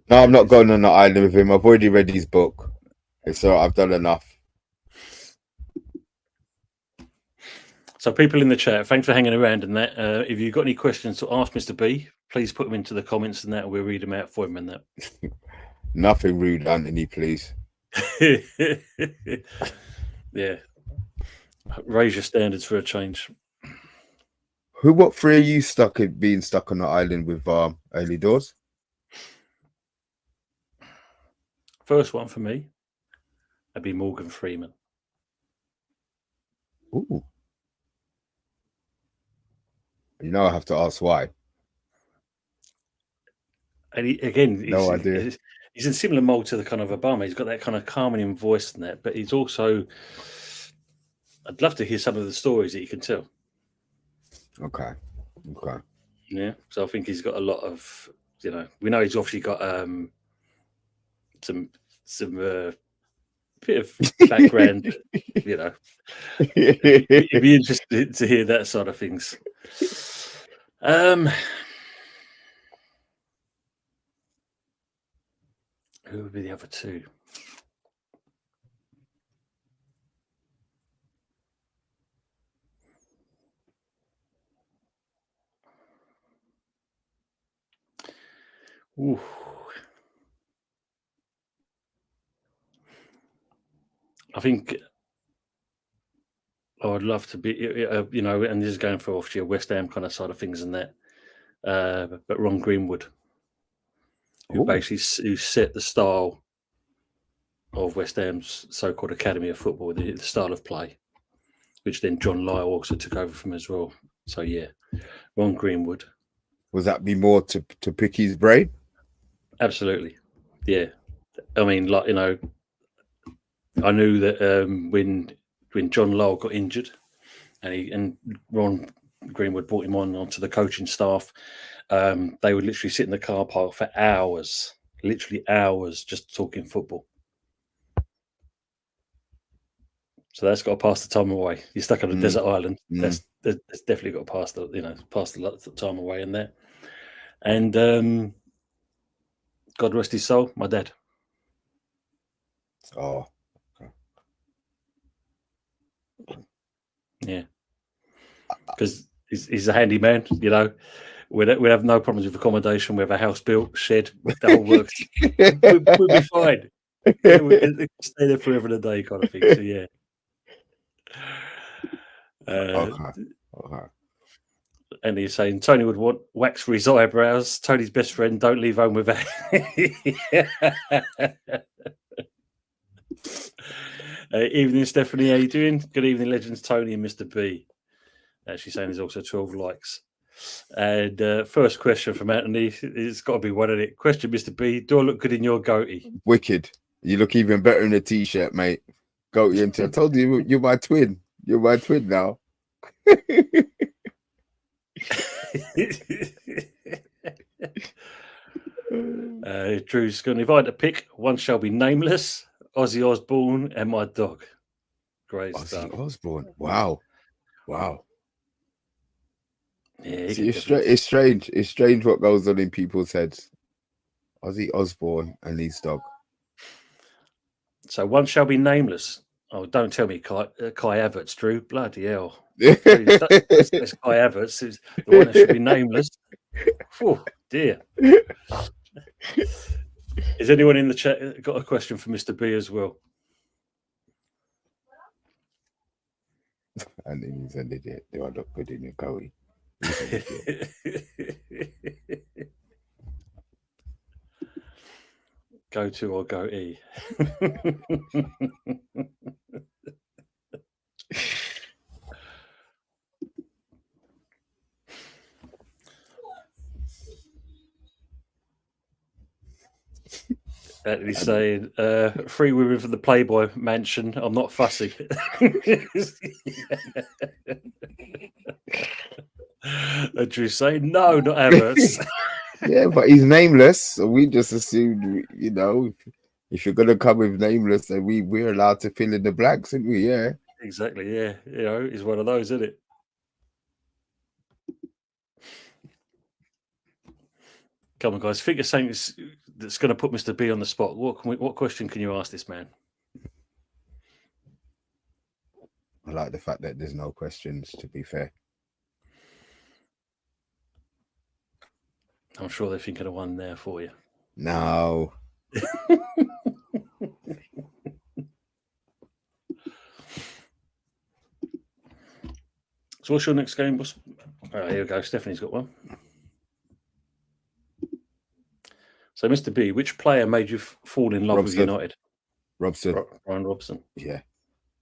No, I'm not going on the island with him. I've already read his book, so I've done enough. So, people in the chat, thanks for hanging around. And that, if you've got any questions to ask Mr. B, please put them into the comments, and that we'll read them out for him. And that. Nothing rude, Anthony, please. Yeah, raise your standards for a change. What three are you being stuck on the island with Early Doors? First one for me, that'd be Morgan Freeman. Ooh. You know, I have to ask why. And no idea. He's in similar mold to the kind of Obama. He's got that kind of calming voice and that, but he's also. I'd love to hear some of the stories that he can tell. Okay. Yeah, so I think he's got a lot of, we know he's obviously got some bit of background, It'd be interesting to hear that sort of things. Who would be the other two? Ooh. I think I'd love to be, and this is going for obviously a West Ham kind of side of things and that. But Ron Greenwood, who basically set the style of West Ham's so-called Academy of Football, the style of play, which then John Lyle also took over from as well. So yeah, Ron Greenwood. Was that be more to pick his brain? Absolutely, yeah. I mean, I knew that when John Lyle got injured, and Ron Greenwood brought him onto the coaching staff, they would literally sit in the car park for hours, literally hours, just talking football. So that's got to pass the time away. You're stuck on a desert island. That's definitely got to pass the time away in there. And God rest his soul, my dad. Oh, okay. Yeah, because he's a handy man. We have no problems with accommodation. We have a house built, shed, the whole works. We'll be fine. We'll stay there forever and a day, kind of thing. So yeah. Okay. And he's saying Tony would want wax for his eyebrows. Tony's best friend, don't leave home without. Evening, Stephanie. How you doing? Good evening, legends Tony and Mr. B. She's saying there's also 12 likes. And first question from Anthony. It's got to be one of it. Question, Mr. B. Do I look good in your goatee? Wicked. You look even better in a t-shirt, mate. Goatee into. I told you, you're my twin. You're my twin now. Drew's going to invite a pick. One shall be nameless. Ozzy Osbourne and my dog. Great stuff. Ozzy Osbourne. Wow. Yeah, see, it's strange. It's strange what goes on in people's heads. Ozzy Osbourne and his dog. So one shall be nameless. Oh, don't tell me Kai Havertz, Drew. Bloody hell. That's Kai Havertz. Is the one that should be nameless. Oh, dear. Is anyone in the chat got a question for Mr. B as well? And then he's an idiot. Do I look good in your goatee? Go to or go E. He's saying, free women from the Playboy mansion. I'm not fussy. Drew's saying, no, not Havertz. Yeah, but he's nameless. So we just assumed, you know, if you're going to come with nameless, then we're allowed to fill in the blanks, aren't we? Yeah. Exactly, yeah. You know, he's one of those, isn't it? Come on, guys. Think of something that's going to put Mr. B on the spot. What question can you ask this man? I like the fact that there's no questions, to be fair. I'm sure they're thinking of one there for you. No. So what's your next game, boss? Oh, here we go. Stephanie's got one. So, Mr. B, which player made you fall in love with United? Robson. Brian Robson. Yeah.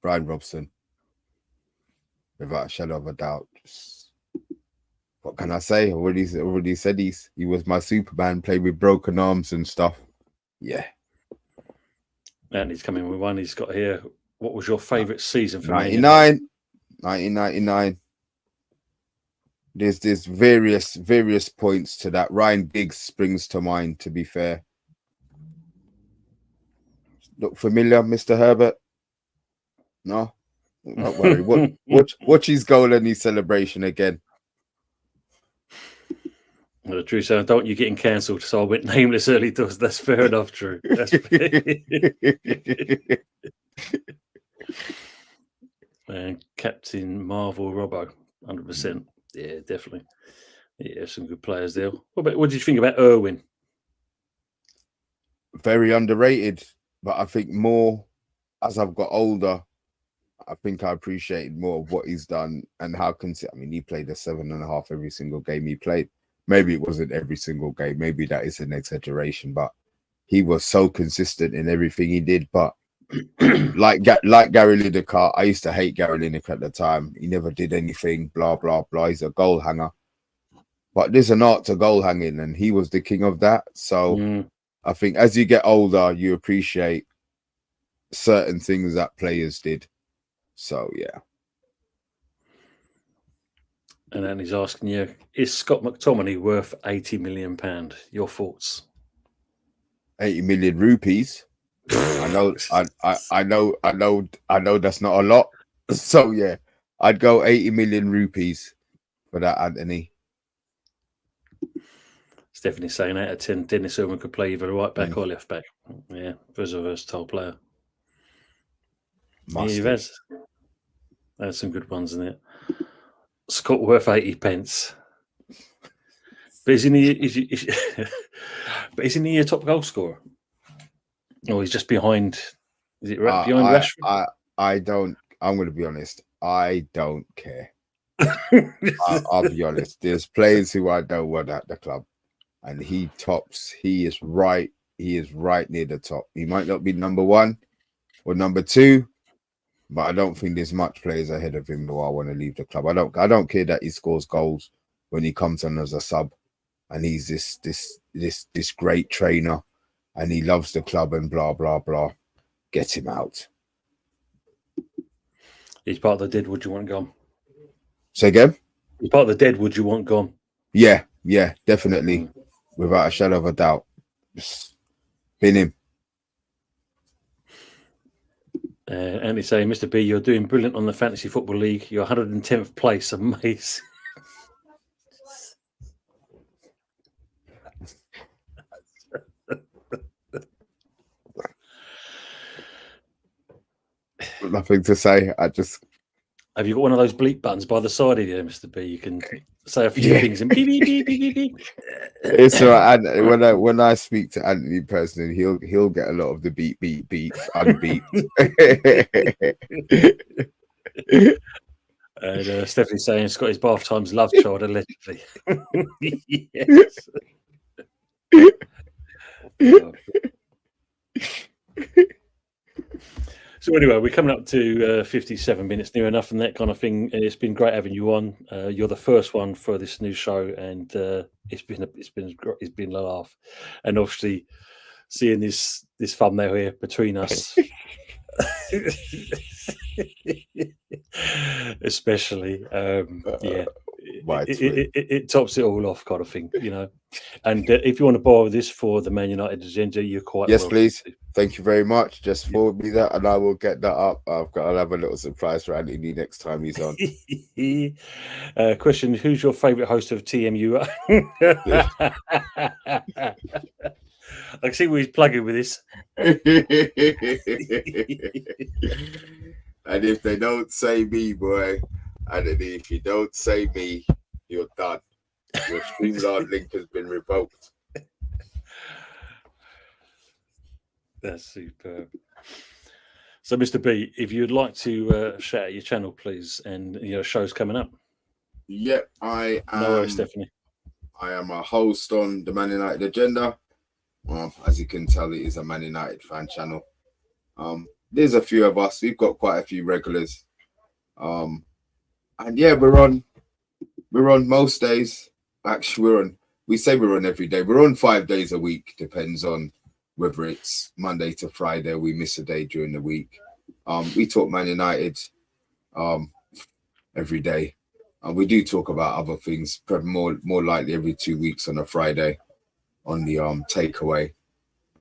Brian Robson. Without a shadow of a doubt. What can I say? Already said he was my Superman, played with broken arms and stuff. Yeah. And he's coming with one. He's got here. What was your favourite season for 1999. There's various points to that. Ryan Giggs springs to mind, to be fair. Look familiar, Mr. Herbert? No? Don't worry. Watch his goal and his celebration again. Well, Drew said, don't want you getting cancelled, so I went nameless early doors. That's fair enough, Drew. That's fair. And Captain Marvel Robbo, 100%. Yeah, definitely. Yeah, some good players there. What did you think about Irwin? Very underrated, but I think more as I've got older, I think I appreciated more of what he's done and how he played a 7.5 every single game he played. Maybe it wasn't every single game. Maybe that is an exaggeration, but he was so consistent in everything he did. But like Gary Lineker, I used to hate Gary Lineker at the time. He never did anything, blah, blah, blah. He's a goal hanger. But there's an art to goal hanging, and he was the king of that. So I think as you get older, you appreciate certain things that players did. So, yeah. And then he's asking you, is Scott McTominay worth £80 million? Your thoughts? 80 million rupees. I know that's not a lot. So yeah, I'd go 80 million rupees for that, Anthony. Stephanie saying 8 out of 10, Dennis Irwin could play either right back or left back. Yeah, there's a versatile player. Yeah, there's some good ones in it. Scott worth 80 pence. But isn't he your top goal scorer? Or he's just behind? Is it behind Rashford? I'm going to be honest. I don't care. I'll be honest. There's players who I don't want at the club, and he tops. He is right. He is right near the top. He might not be number one or number two, but I don't think there's much players ahead of him who I want to leave the club. I don't care that he scores goals when he comes on as a sub, and he's this great trainer, and he loves the club and blah blah blah. Get him out. He's part of the dead. Would you want gone? Say again? He's part of the dead. Would you want gone? Yeah, definitely, without a shadow of a doubt. Just bin him. And he's saying, Mr. B, you're doing brilliant on the Fantasy Football League. You're 110th place. Amazing. Nothing to say. Have you got one of those bleep buttons by the side of you, Mr. B? You can say a few things and beep, beep, beep, beep, beep, beep. It's all right. And when I speak to Anthony personally, he'll get a lot of the beep, beep, beep, unbeep. And Stephanie's saying Scotty's bath times love child, allegedly. Yes. So anyway, we're coming up to 57 minutes, near enough, and that kind of thing. It's been great having you on. You're the first one for this new show, and it's been a laugh. And obviously, seeing this thumbnail here between us, especially, it tops it all off, kind of thing, you know. And if you want to borrow this for the Man United agenda, you're quite yes, welcome. Please. Thank you very much. Just forward me that, and I will get that up. I'll have a little surprise for Anthony next time he's on. Question: who's your favourite host of TMU? I can see where he's plugging with this. And if they don't say me, boy, Anthony, if you don't say me, you're done. Your StreamYard link has been revoked. That's superb. So, Mr. B, if you'd like to shout out your channel, please, and your show's coming up. Yep, I am. No worries, Stephanie. I am a host on the Man United Agenda. As you can tell, it is a Man United fan channel. There's a few of us. We've got quite a few regulars. And yeah, we're on most days. Actually, we say we're on every day. We're on 5 days a week. Depends on whether it's Monday to Friday. We miss a day during the week. We talk Man United every day. We do talk about other things, more likely every 2 weeks on a Friday on the takeaway.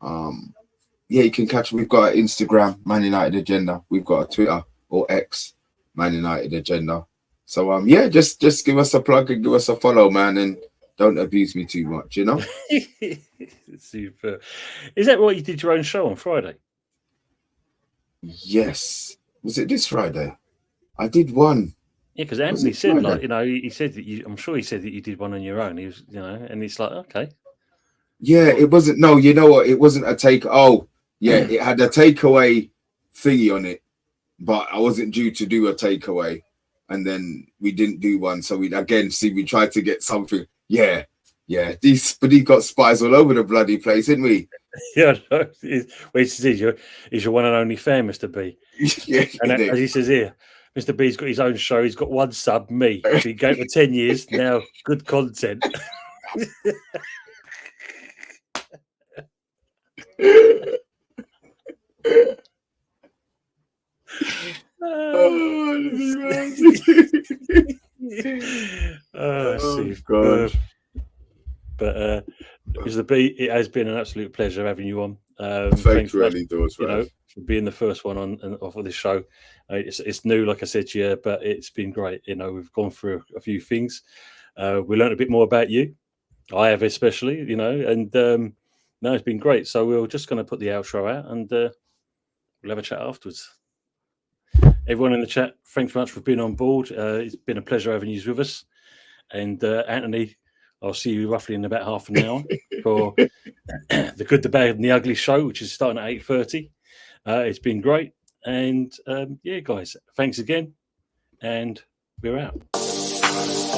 Yeah, you can catch. We've got an Instagram, Man United Agenda. We've got a Twitter or X, Man United Agenda. So yeah, just give us a plug and give us a follow, man, and don't abuse me too much, you know. Super. Is that what you did your own show on Friday? Yes. Was it this Friday? I did one. Yeah, because Anthony said, like, you know, he said that you. I'm sure he said that you did one on your own. He was, you know, and it's like, okay. Yeah, it wasn't. No, you know what? It wasn't a take. Oh, yeah, it had a takeaway thingy on it, but I wasn't due to do a takeaway, and then we didn't do one. So we tried to get something. Yeah. These got spies all over the bloody place, didn't we? Yeah, he's your one and only fan, Mr. B. Yeah, and as he says here, Mr. B's got his own show. He's got one sub, me. Been going for 10 years now. Good content. God. But Mr. B, it has been an absolute pleasure having you on. Thanks for being the first one on off of this show. It's new, like I said to you, but it's been great. You know, we've gone through a few things. We learned a bit more about you. I have, especially, you know, and no, it's been great. So we're just going to put the outro out, and we'll have a chat afterwards. Everyone in the chat, thanks very much for being on board. It's been a pleasure having you with us. And Anthony, I'll see you roughly in about half an hour for the Good, the Bad, and the Ugly show, which is starting at 8:30. It's been great. And yeah, guys, thanks again. And we're out. Podcast.